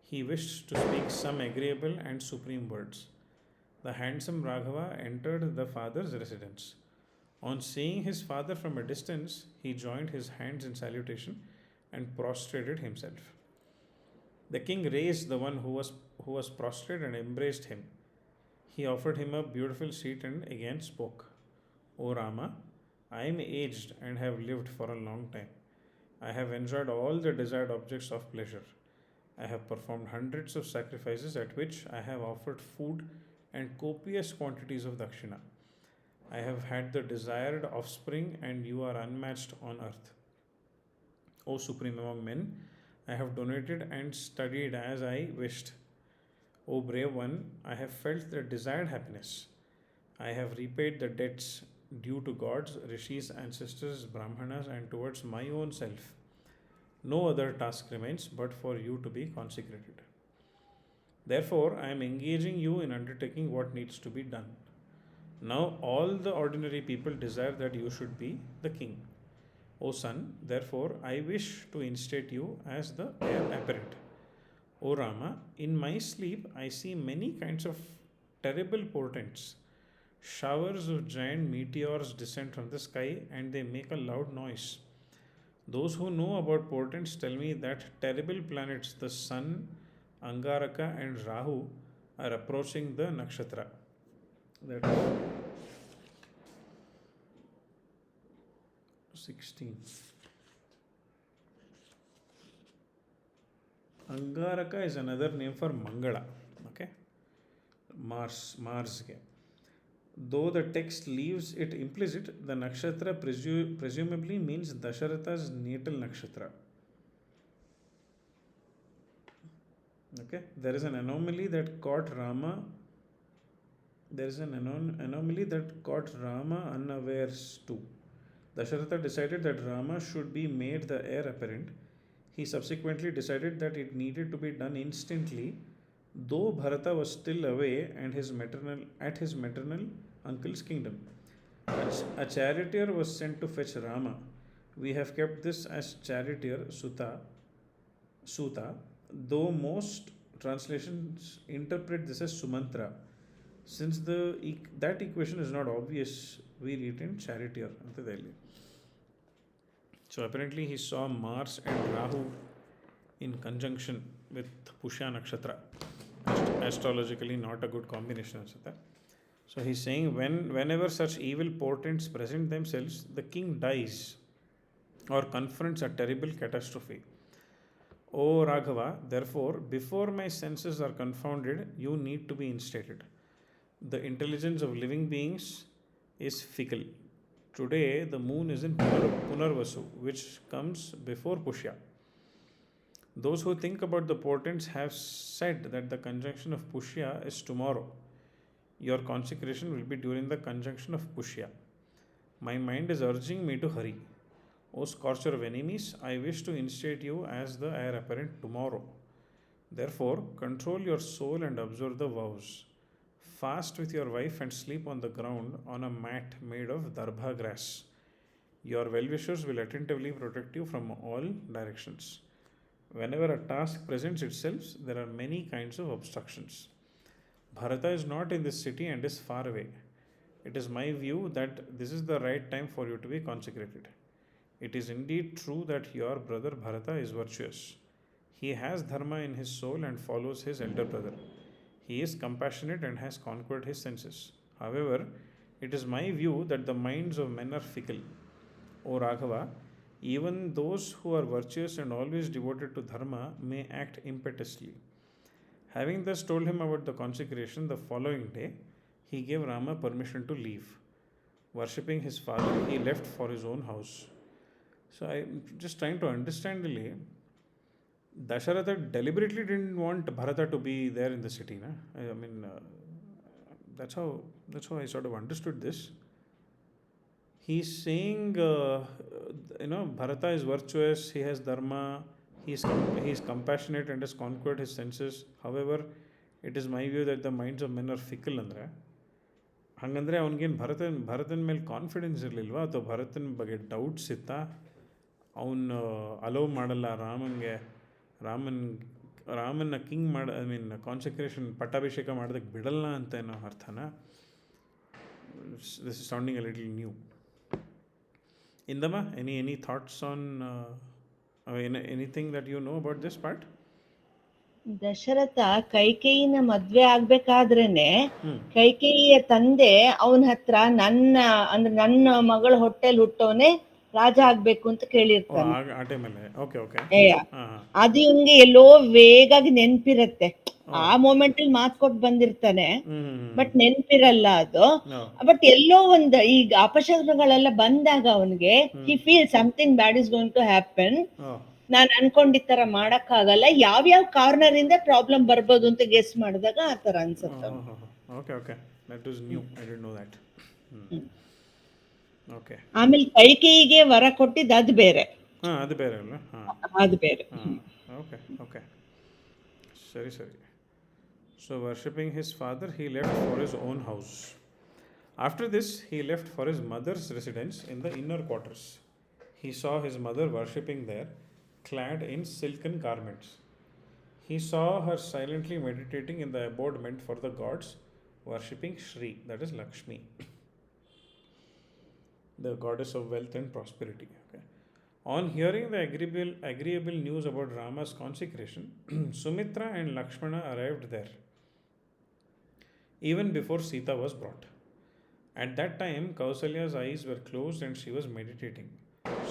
He wished to speak some agreeable and supreme words. The handsome Raghava entered the father's residence. On seeing his father from a distance, he joined his hands in salutation and prostrated himself. The king raised the one who was prostrate and embraced him. He offered him a beautiful seat and again spoke. O Rama, I am aged and have lived for a long time. I have enjoyed all the desired objects of pleasure. I have performed hundreds of sacrifices at which I have offered food and copious quantities of dakshina. I have had the desired offspring, and you are unmatched on earth. O supreme among men, I have donated and studied as I wished. O brave one, I have felt the desired happiness. I have repaid the debts due to gods, rishis, ancestors, brahmanas, and towards my own self. No other task remains but for you to be consecrated. Therefore, I am engaging you in undertaking what needs to be done. Now, all the ordinary people desire that you should be the king. O son, therefore, I wish to instate you as the heir apparent. O Rama, in my sleep, I see many kinds of terrible portents. Showers of giant meteors descend from the sky and they make a loud noise. Those who know about portents tell me that terrible planets, the sun, Angaraka, and Rahu, are approaching the nakshatra. That 16. Angaraka is another name for Mangala. Okay, Mars. Though the text leaves it implicit, the nakshatra presumably means Dasharatha's natal nakshatra. Okay, there is an anomaly that caught Rama. There is an anomaly that caught Rama unawares too. Dasharatha decided that Rama should be made the heir apparent. He subsequently decided that it needed to be done instantly, though Bharata was still away and at his maternal uncle's kingdom. A charioteer was sent to fetch Rama. We have kept this as charioteer Suta, though most translations interpret this as Sumantra. Since that equation is not obvious, we read in charioteer. So apparently he saw Mars and Rahu in conjunction with Pushya Nakshatra. Astrologically not a good combination. So he's saying whenever such evil portents present themselves, the king dies or confronts a terrible catastrophe. O Raghava, therefore, before my senses are confounded, you need to be instated. The intelligence of living beings is fickle. Today, the moon is in Punarvasu, which comes before Pushya. Those who think about the portents have said that the conjunction of Pushya is tomorrow. Your consecration will be during the conjunction of Pushya. My mind is urging me to hurry. O scorcher of enemies, I wish to instate you as the heir apparent tomorrow. Therefore, control your soul and observe the vows. Fast with your wife and sleep on the ground on a mat made of darbha grass. Your well-wishers will attentively protect you from all directions. Whenever a task presents itself, there are many kinds of obstructions. Bharata is not in this city and is far away. It is my view that this is the right time for you to be consecrated. It is indeed true that your brother Bharata is virtuous. He has dharma in his soul and follows his elder brother. He is compassionate and has conquered his senses. However, it is my view that the minds of men are fickle. O Raghava, even those who are virtuous and always devoted to dharma may act impetuously. Having thus told him about the consecration, the following day he gave Rama permission to leave. Worshipping his father, he left for his own house. So I'm just trying to understand the Dasharatha deliberately didn't want Bharata to be there in the city. Na? I mean, that's how I sort of understood this. He's saying, Bharata is virtuous, he has dharma, he is compassionate and has conquered his senses. However, it is my view that the minds of men are fickle ಅಂದ್ರೆ ಹಂಗಂದ್ರೆ ಅವನಿಗೇನು ಭರತನ ಮೇಲೆ confidence ಇರಲಿಲ್ವಾ ಅಥವಾ ಭರತನ ಬಗ್ಗೆ doubts ಇತ್ತಾ ಅವನು ಅಲೋ ಮಾಡಲ್ಲ ರಾಮನ್ ರಾಮನ್ನ ಕಿಂಗ್ ಕಾನ್ಸಂಟ್ರೇಷನ್ ಪಟ್ಟಾಭಿಷೇಕ ಮಾಡೋದಕ್ಕೆ ಬಿಡಲ್ಲ ಅಂತ ಏನೋ ಅರ್ಥನ this is sounding a little new Indama, any thoughts on anything that you know about this part? Dasharatha ಕೈಕೇಯಿನ ಮದ್ವೆ ಆಗ್ಬೇಕಾದ್ರೇನೆ ಕೈಕೇಯಿಯ ತಂದೆ ಅವನ ಹತ್ರ ನನ್ನ ಮಗಳ ಹೊಟ್ಟೆಲ್ ಹುಟ್ಟೋನೆ ರಾಜ ಆಗ್ಬೇಕು ಅಂತ ಕೇಳಿರ್ತಾನೆ. ಅದು ಇವ್ನಿಗೆ ಎಲ್ಲೋ ವೇಗಾಗಿ ನೆನ್ಪಿರತ್ತೆ. ಆ ಮೂಮೆಂಟ್ ಅಲ್ಲಿ ಮಾತು ಕೊಟ್ಟು ಬಂದಿರ್ತಾನೆ, ಬಟ್ ನೆನ್ಪಿರಲ್ಲ ಅದು. ಬಟ್ ಎಲ್ಲೋ ಒಂದು ಈಗ ಅಪಶಕನಗಳೆಲ್ಲ ಬಂದಾಗ ಅವನಿಗೆ he feel something bad is going to happen. ನಾನು ಅನ್ಕೊಂಡಿದ್ ತರ ಮಾಡಕ್ಕಾಗಲ್ಲ, ಯಾವ್ಯಾವ ಕಾರ್ನರ್ ಇಂದ ಪ್ರಾಬ್ಲಮ್ ಬರ್ಬೋದು ಅಂತ ಗೆಸ್ ಮಾಡಿದಾಗ ಆ ತರ ಅನ್ಸುತ್ತೆ. ಆಮೇಲೆ ಕೈಕೇಯಿಗೆ ವರ ಕೊಟ್ಟಿದ್ದು ಅದು ಬೇರೆ. ಅದು ಬೇರೆ ಅಲ್ಲ, ಅದು ಬೇರೆ. ಓಕೆ ಸರಿ. So worshipping his father, he left for his own house. After this, he left for his mother's residence in the inner quarters. He saw his mother worshipping there, clad in silken garments. He saw her silently meditating in the abode meant for the gods, worshipping Shri, that is Lakshmi, the goddess of wealth and prosperity. Okay. On hearing the agreeable news about Rama's consecration, Sumitra and Lakshmana arrived there, even before Sita was brought. At that time, Kausalya's eyes were closed and she was meditating.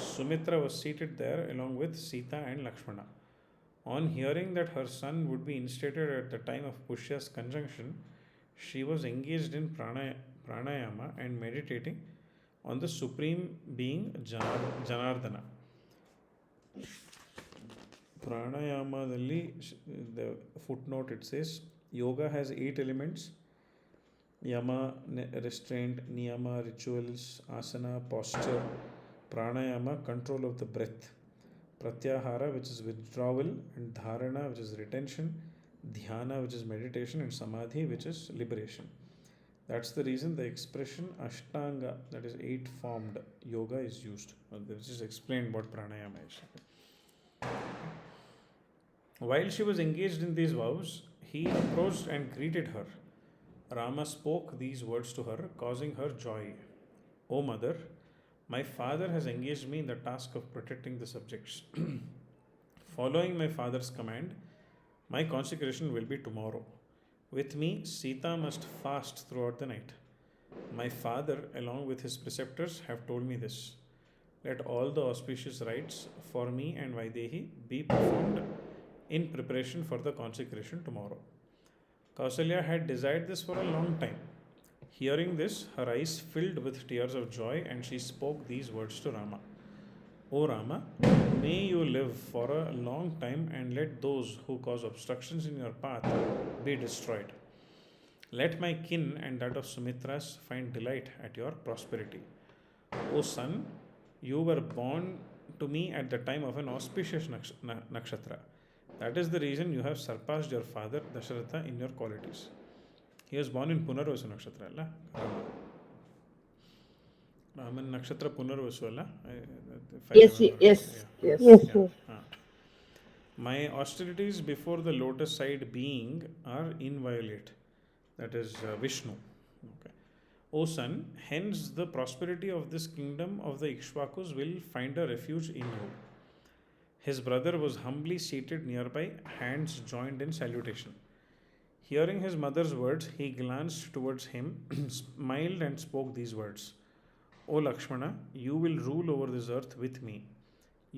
Sumitra was seated there along with Sita and Lakshmana. On hearing that her son would be instated at the time of Pushya's conjunction, she was engaged in pranayama and meditating on the supreme being Janardana. Pranayamadalli, the footnote, it says yoga has 8 elements: yama, restraint; niyama, rituals; asana, posture; pranayama, control of the breath; pratyahara, which is withdrawal; and dharana, which is retention; dhyana, which is meditation; and samadhi, which is liberation. That's the reason the expression ashtanga, that is 8 formed yoga, is used. This is explained what pranayama is. While she was engaged in these vows, he approached and greeted her. Rama spoke these words to her, causing her joy. O mother, my father has engaged me in the task of protecting the subjects. Following my father's command, my consecration will be tomorrow. With me, Sita must fast throughout the night. My father, along with his preceptors, have told me this. Let all the auspicious rites for me and Vaidehi be performed in preparation for the consecration tomorrow. Kausalya had desired this for a long time. Hearing this, her eyes filled with tears of joy, and she spoke these words to Rama. O Rama, may you live for a long time, and let those who cause obstructions in your path be destroyed. Let my kin and that of Sumitras find delight at your prosperity. O son, you were born to me at the time of an auspicious nakshatra. That is the reason you have surpassed your father Dasharatha in your qualities. He was born in Punarvasu nakshatra, alla? Raman nakshatra Punarvasu, alla? Yes. My austerities before the lotus side being are inviolate. That is Vishnu. Okay. O son, hence the prosperity of this kingdom of the Ikshvakus will find a refuge in you. His brother was humbly seated nearby, hands joined in salutation. Hearing his mother's words, he glanced towards him, smiled, and spoke these words: O Lakshmana, you will rule over this earth with me.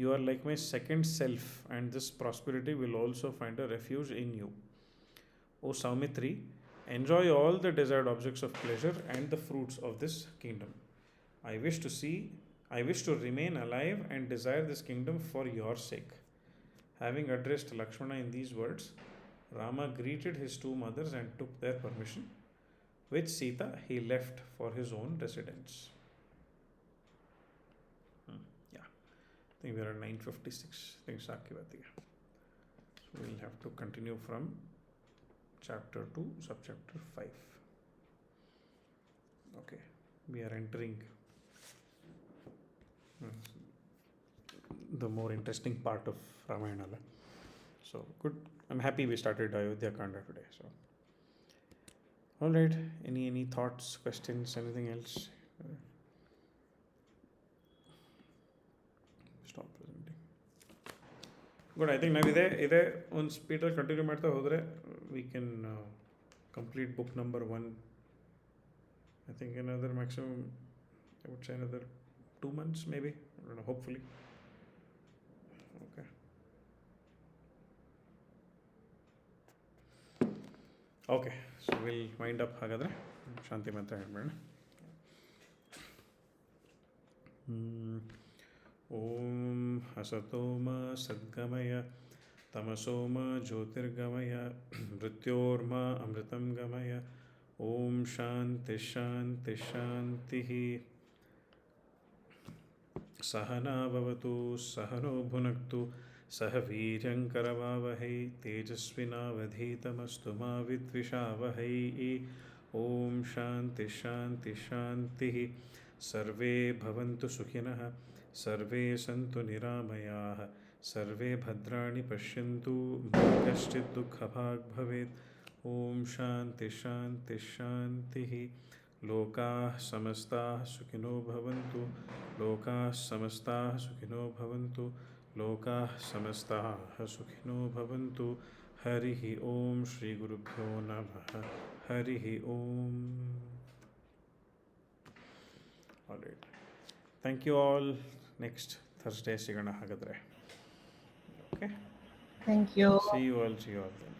You are like my second self, and this prosperity will also find a refuge in you. O Saumitri, enjoy all the desired objects of pleasure and the fruits of this kingdom. I wish to see, I wish to remain alive and desire this kingdom for your sake. Having addressed Lakshmana in these words, Rama greeted his two mothers and took their permission. With Sita, he left for his own residence. Yeah, I think we are at 9:56. I think Sakivati. So we'll have to continue from chapter 2, subchapter 5. Okay, we are entering the more interesting part of Ramayana. So good. I'm happy we started Ayodhya Kanda today. So, all right. Any thoughts, questions, anything else? Stop presenting. Good. I think now ಇದೆ ಒಂದು ಸ್ಪೀಡಲ್ಲಿ continue ಮಾಡ್ತಾ ಹೋದರೆ we can complete book number 1. I think another maximum, I would say another 2 months maybe. I don't know, hopefully. Okay. Okay, so we'll wind up ಹಾಗಾದರೆ ಶಾಂತಿ ಮಂತ್ರ ಹೇಳ್ಬೇಡ. ಓಂ ಹಸತೋಮ ಸದ್ಗಮಯ ತಮಸೋಮ ಜ್ಯೋತಿರ್ಗಮಯ ಮೃತ್ಯೋರ್ಮ ಅಮೃತಂ ಗಮಯ. ಓಂ ಶಾಂತಿ ಶಾಂತಿ ಶಾಂತಿ. ಸಹನಾ ಭವತು ಸಹನೋ ಭುನಕ್ತು ಸಹ ವೀರ್ಯಂಕರವಾವಹೈ ತೇಜಸ್ವಿನಾವಧೀತಮಸ್ತು ಮಾ ವಿದ್ವಿಷಾವಹೈ. ಓಂ ಶಾಂತಿ ಶಾಂತಿ ಶಾಂತಿ. ಸರ್ವೇ ಭವಂತು ಸುಖಿನಃ ಸರ್ವೇ ಸಂತು ನಿರಾಮಯಾಃ ಸರ್ವೇ ಭದ್ರಾಣಿ ಪಶ್ಯಂತು ಮಾ ಕಶ್ಚಿತ್ ದುಃಖಭಾಗ್ ಭವೇತ್. ಓಂ ಶಾಂತಿ ಶಾಂತಿ ಶಾಂತಿ. ಲೋಕಾಃ ಸಮಸ್ತಾಃ ಸುಖಿನೋ ಭವಂತು ಲೋಕಾಃ ಸಮಸ್ತಾಃ ಸುಖಿನೋ ಭವಂತು ಲೋಕಾಃ ಸಮಸ್ತಾಃ ಸುಖಿನೋ ಭವಂತು. ಹರಿ ಓಂ ಶ್ರೀ ಗುರುಭ್ಯೋ ನಮಃ. ಹರಿ ಓಂ. All right, thank you all. Next Thursday ಸಿಗೋಣ ಹಾಗಾದರೆ. Okay, thank you. See you all then.